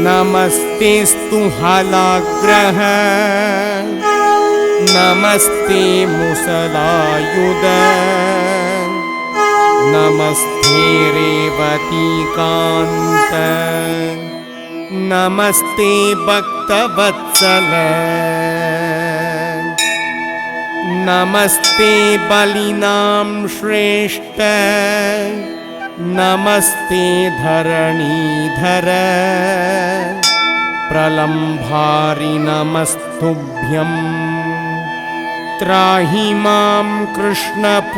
नमस्तेस्तु हलाग्रह नमस्ते मुसलायुध नमस्ते रेवतीकान्त नमस्ते भक्तवत्सल नमस्ते बलिनां श्रेष्ठ नमस्ते धरणीधर प्रलम्भारि नमस्तुभ्यं त्राहि मां कृष्णपूर्वज।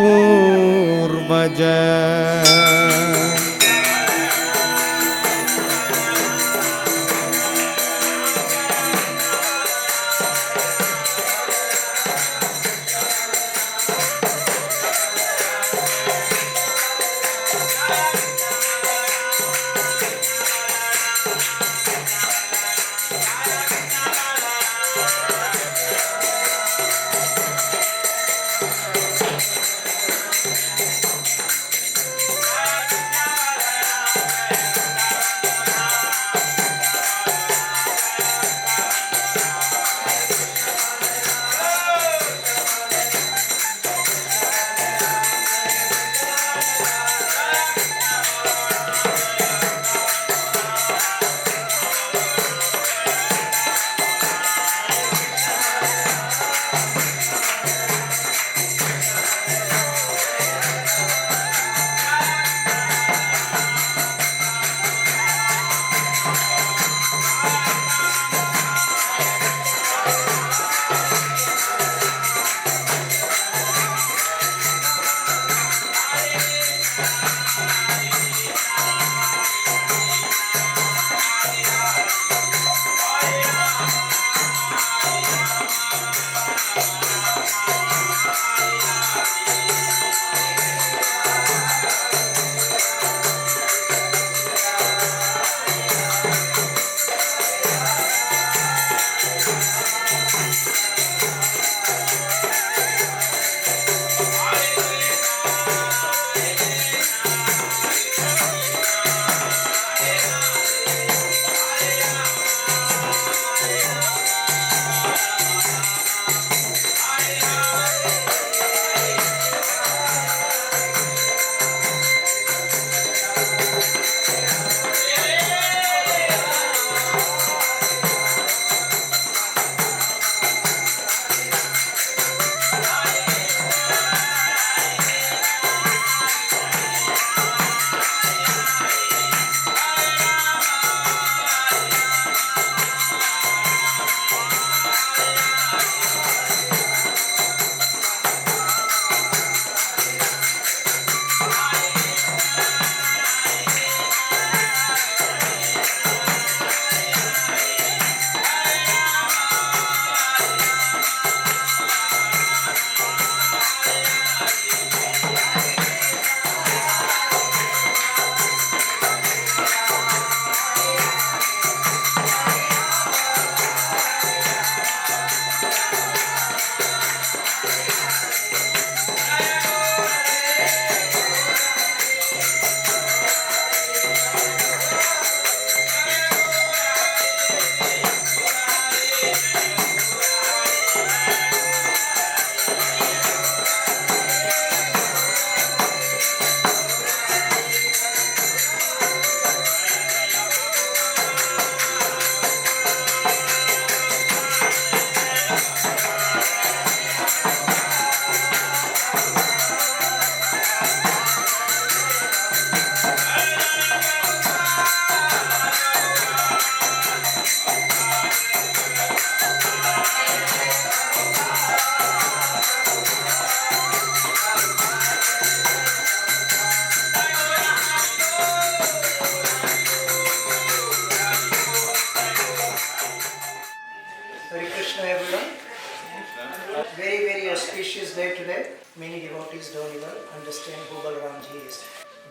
Very auspicious day today. Many devotees don't even understand who Balaramji is.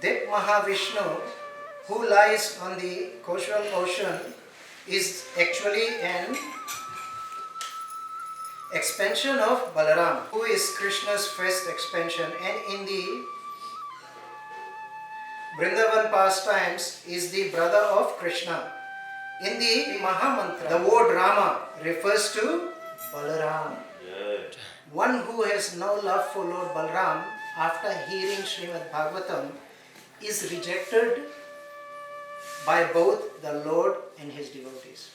That Mahavishnu, who lies on the Koshal ocean, is actually an expansion of Balaram, who is Krishna's first expansion, and in the Vrindavan pastimes is the brother of Krishna. In the Mahamantra, the word Rama refers to Balaram. One who has no love for Lord Balaram after hearing Srimad Bhagavatam is rejected by both the Lord and his devotees.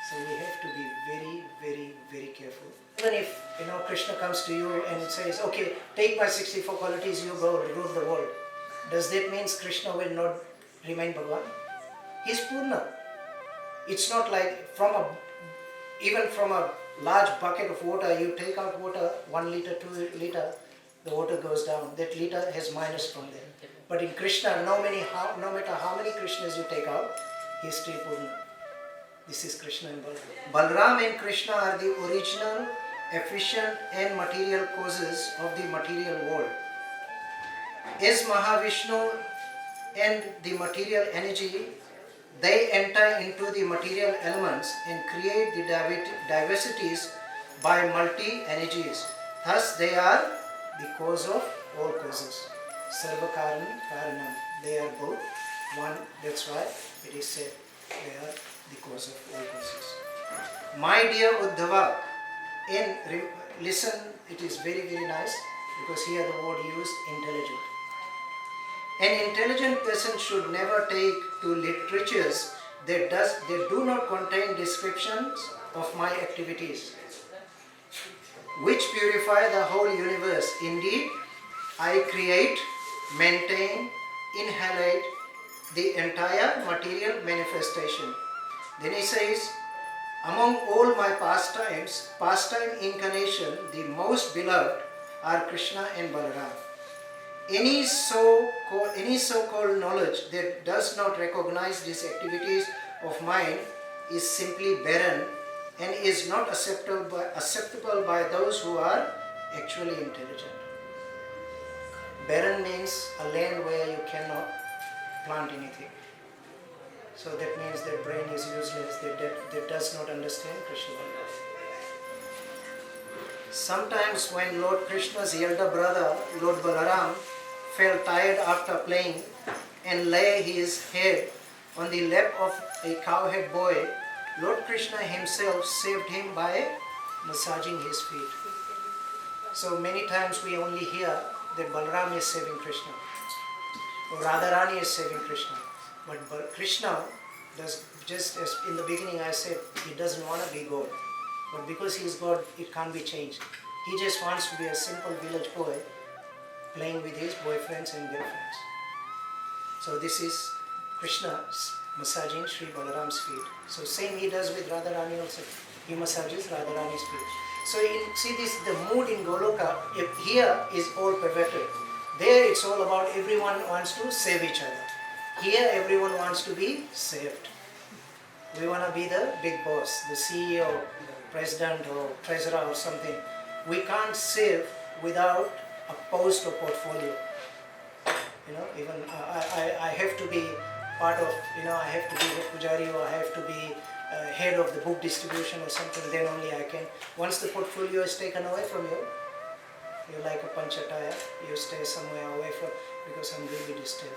So we have to be very, very, very careful. Even if Krishna comes to you and says, okay, take my 64 qualities, you go rule the world. Does that mean Krishna will not remain Bhagavan? He is Purna. It's not like even from a large bucket of water, you take out water, 1 liter, 2 liter, the water goes down. That liter has minus from there. But in Krishna, no matter how many Krishnas you take out, he is still Purna. This is Krishna and Balaram. Balaram and Krishna are the original, efficient and material causes of the material world. As Mahavishnu and the material energy, they enter into the material elements and create the diversities by multi-energies. Thus they are the cause of all causes. Sarva Karanam Karanam. They are both one. That's why it is said they are the cause of all causes. My dear Uddhava, listen, it is very, very nice because here the word used intelligent. An intelligent person should never take to literatures that do not contain descriptions of my activities, which purify the whole universe. Indeed, I create, maintain, inhalate the entire material manifestation. Then he says, among all my pastime incarnation, the most beloved are Krishna and Balaram. Any so-called knowledge that does not recognize these activities of mine is simply barren and is not acceptable by those who are actually intelligent. Barren means a land where you cannot plant anything. So that means their brain is useless, that does not understand Krishna. Sometimes when Lord Krishna's elder brother, Lord Balaram, felt tired after playing and lay his head on the lap of a cowherd boy, Lord Krishna himself saved him by massaging his feet. So many times we only hear that Balaram is saving Krishna or Radharani is saving Krishna. But Krishna does, just as in the beginning I said, he doesn't want to be God. But because he is God, it can't be changed. He just wants to be a simple village boy playing with his boyfriends and girlfriends. So this is Krishna massaging Sri Balaram's feet. So same he does with Radharani also. He massages Radharani's feet. So see this, the mood in Goloka, here is all perverted. There it's all about everyone wants to save each other. Here everyone wants to be saved. We want to be the big boss, the CEO, president or treasurer or something. We can't save without a post or portfolio. Even I have to be part of, I have to be the pujari or I have to be head of the book distribution or something, then only I can. Once the portfolio is taken away from you, you're like a panchataya, you stay somewhere away from, because I'm really disturbed.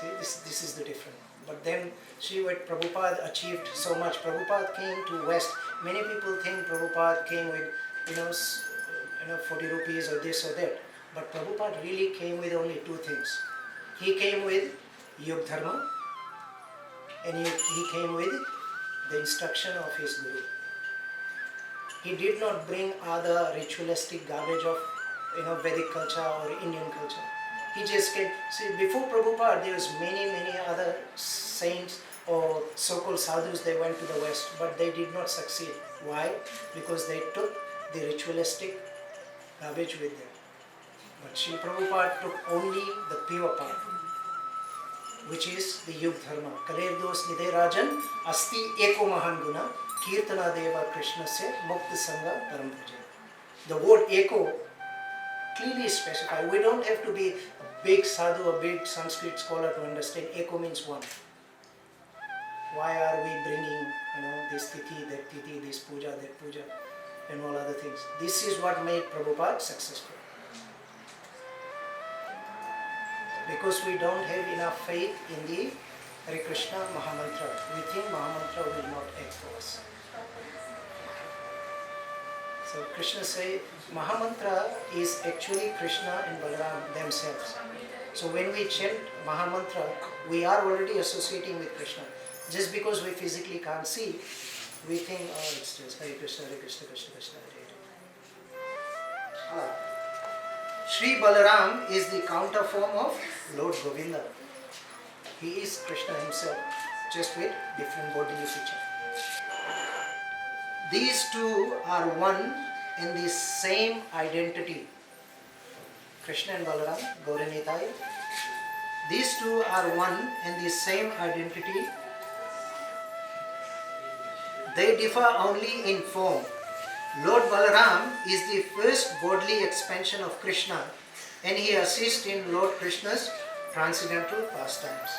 See, this is the difference. But then Srila Prabhupada achieved so much. Prabhupada came to West. Many people think Prabhupada came with 40 rupees or this or that. But Prabhupada really came with only two things. He came with Yug Dharma and he came with the instruction of his Guru. He did not bring other ritualistic garbage of Vedic culture or Indian culture. He just came. See, before Prabhupada, there was many other saints or so-called sadhus. They went to the West, but they did not succeed. Why? Because they took the ritualistic garbage with them. But Sri Prabhupada took only the pure part, which is the Yug Dharma. Kaler dos nidhe rajan asti eko mahan guna kirtana deva krishna se mukta sangha param bhajan. The word eko clearly specified. We don't have to be a big sadhu, a big Sanskrit scholar to understand. Eko means one. Why are we bringing, this tithi, that tithi, this puja, that puja, and all other things? This is what made Prabhupada successful. Because we don't have enough faith in the Hare Krishna Mahamantra. We think Mahamantra will not act for us. So Krishna says Mahamantra is actually Krishna and Balaram themselves. So when we chant Mahamantra, we are already associating with Krishna. Just because we physically can't see, we think, oh, it's just Hare Krishna, Krishna Krishna, Hare Hare. Sri Balaram is the counter form of Lord Govinda. He is Krishna himself, just with different bodily feature. These two are one in the same identity. Krishna and Balaram, Gauranitai. These two are one in the same identity. They differ only in form. Lord Balaram is the first bodily expansion of Krishna, and he assists in Lord Krishna's transcendental pastimes.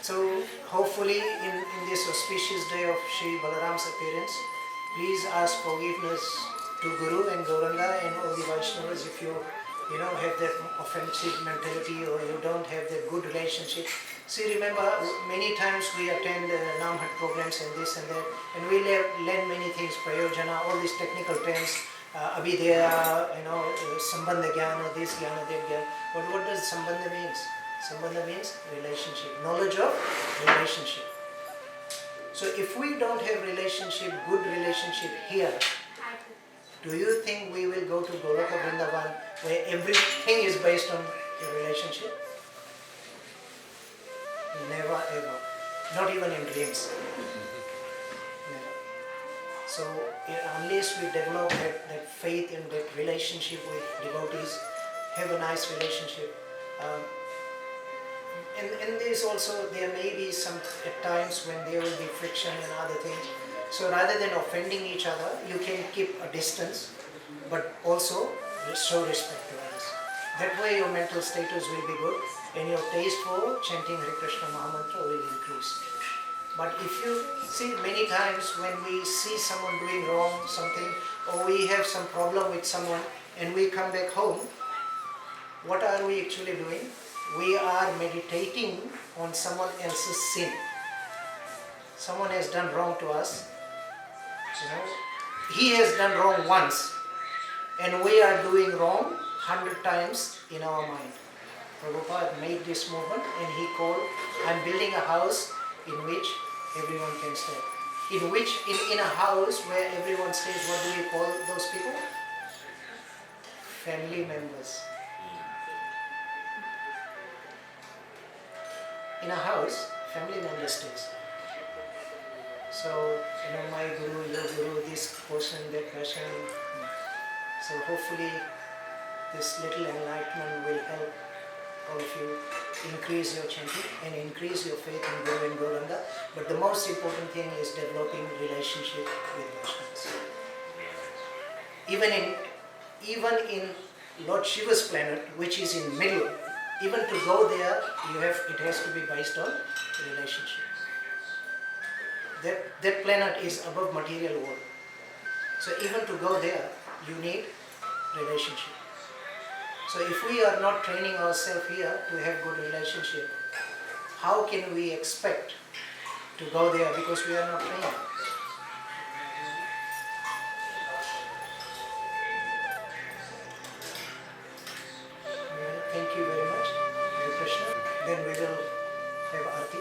So hopefully in this auspicious day of Sri Balaram's appearance, please ask forgiveness to Guru and Gauranga and all the Vaishnavas if you have that offensive mentality or you don't have that good relationship. See, remember, many times we attend Namhat programs and this and that, and we learn many things, Prayojana, all these technical terms, Abhideya, Sambandha Jnana, this Jnana, that Jnana. But what does Sambandha means? Sambandha means relationship, knowledge of relationship. So if we don't have relationship, good relationship here, do you think we will go to Goloka Vrindavan where everything is based on a relationship? Never ever. Not even in dreams. Never. So unless we develop that faith and that relationship with devotees, have a nice relationship. In this also there may be some at times when there will be friction and other things. So rather than offending each other, you can keep a distance, but also show respect to others. That way your mental status will be good and your taste for chanting Hare Krishna Mahamantra will increase. But if you see many times when we see someone doing wrong something or we have some problem with someone and we come back home, what are we actually doing? We are meditating on someone else's sin. Someone has done wrong to us. He has done wrong once and we are doing wrong 100 times in our mind. Prabhupada made this movement and he called, I'm building a house in which everyone can stay. In a house where everyone stays, what do you call those people? Family members. In a house, family members stays. So, my guru, your guru, this person, that person. So hopefully this little enlightenment will help all of you increase your chanting and increase your faith in Guru and Gauranga. But the most important thing is developing relationship with Vaishnavas. Even in Lord Shiva's planet, which is in middle, even to go there, it has to be based on relationship. That planet is above material world. So even to go there, you need relationship. So if we are not training ourselves here to have good relationship, how can we expect to go there because we are not trained? Thank you very much, Hare Krishna. Then we will have Aarti.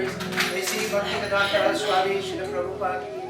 ऐसी भक्ति वेदांत स्वामी श्री प्रभुपाद की